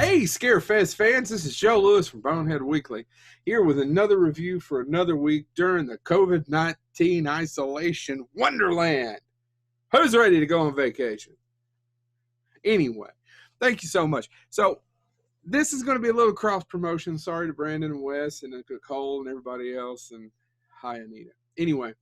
Hey, Scarefest fans, this is Joe Lewis from Bonehead Weekly, here with another review for another week during the COVID-19 isolation wonderland. Who's ready to go on vacation? Anyway, thank you so much. So, this is going to be a little cross promotion. Sorry to Brandon and Wes and Nicole and everybody else, and hi, Anita. Anyway,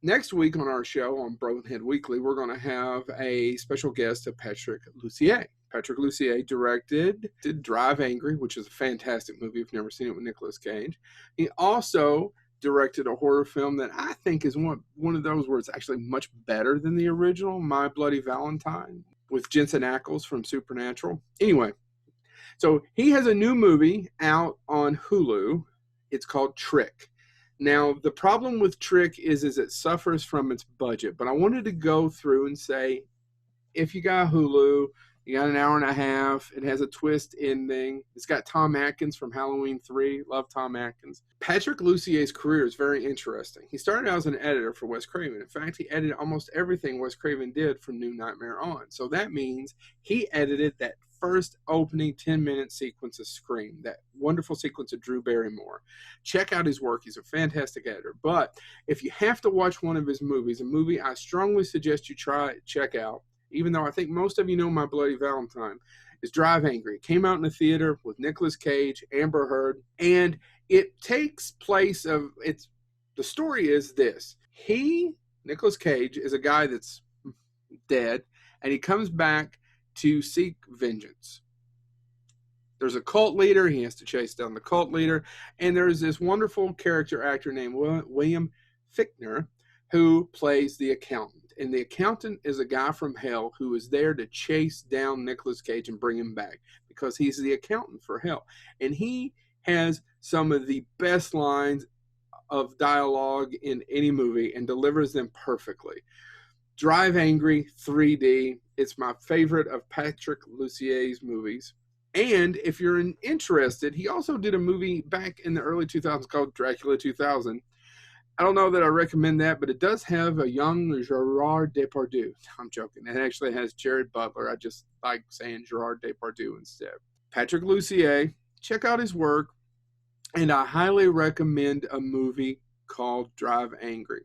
next week on our show on Bonehead Weekly, we're going to have a special guest of Patrick Lussier. Patrick Lussier directed Drive Angry, which is a fantastic movie if you've never seen it, with Nicolas Cage. He also directed a horror film that I think is one of those where it's actually much better than the original, My Bloody Valentine, with Jensen Ackles from Supernatural. Anyway, so he has a new movie out on Hulu. It's called Trick. Now, the problem with Trick is it suffers from its budget, but I wanted to go through and say, if you got Hulu, you got an hour and a half, it has a twist ending, it's got Tom Atkins from Halloween 3, love Tom Atkins. Patrick Lussier's career is very interesting. He started out as an editor for Wes Craven. In fact, he edited almost everything Wes Craven did from New Nightmare on. So that means he edited that first opening 10-minute sequence of Scream, that wonderful sequence of Drew Barrymore. Check out his work. He's a fantastic editor. But if you have to watch one of his movies, a movie I strongly suggest you check out, even though I think most of you know My Bloody Valentine, is Drive Angry. It came out in the theater with Nicolas Cage, Amber Heard, and it takes place of, the story is this. Nicolas Cage, is a guy that's dead, and he comes back to seek vengeance. There's a cult leader. He has to chase down the cult leader. And there's this wonderful character actor named William Fichtner who plays the accountant. And the accountant is a guy from hell who is there to chase down Nicolas Cage and bring him back because he's the accountant for hell. And he has some of the best lines of dialogue in any movie and delivers them perfectly. Drive Angry 3D. It's my favorite of Patrick Lussier's movies. And if you're interested, he also did a movie back in the early 2000s called Dracula 2000. I don't know that I recommend that, but it does have a young Gerard Depardieu. I'm joking. It actually has Jared Butler. I just like saying Gerard Depardieu instead. Patrick Lussier, check out his work. And I highly recommend a movie called Drive Angry.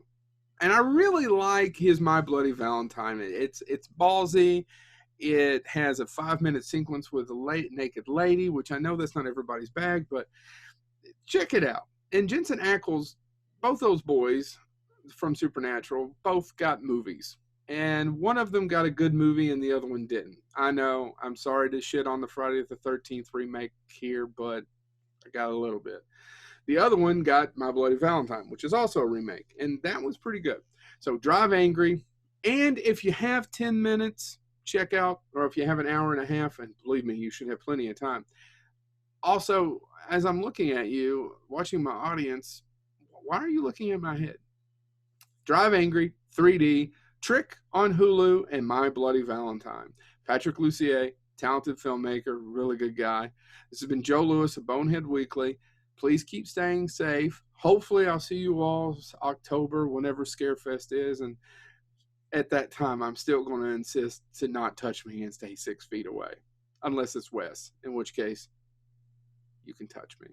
And I really like his My Bloody Valentine. It's ballsy. It has a 5-minute sequence with a naked lady, which I know that's not everybody's bag, but check it out. And Jensen Ackles, both those boys from Supernatural, both got movies. And one of them got a good movie and the other one didn't. I know, I'm sorry to shit on the Friday the 13th remake here, but I got a little bit. The other one got My Bloody Valentine, which is also a remake, and that was pretty good. So Drive Angry, and if you have 10 minutes, check out, or if you have an hour and a half, and believe me, you should have plenty of time. Also, as I'm looking at you, watching my audience, why are you looking at my head? Drive Angry, 3D, Trick on Hulu, and My Bloody Valentine. Patrick Lussier, talented filmmaker, really good guy. This has been Joe Lewis of Bonehead Weekly. Please keep staying safe. Hopefully I'll see you all October, whenever Scarefest is. And at that time, I'm still going to insist to not touch me and stay 6 feet away. Unless it's Wes, in which case you can touch me.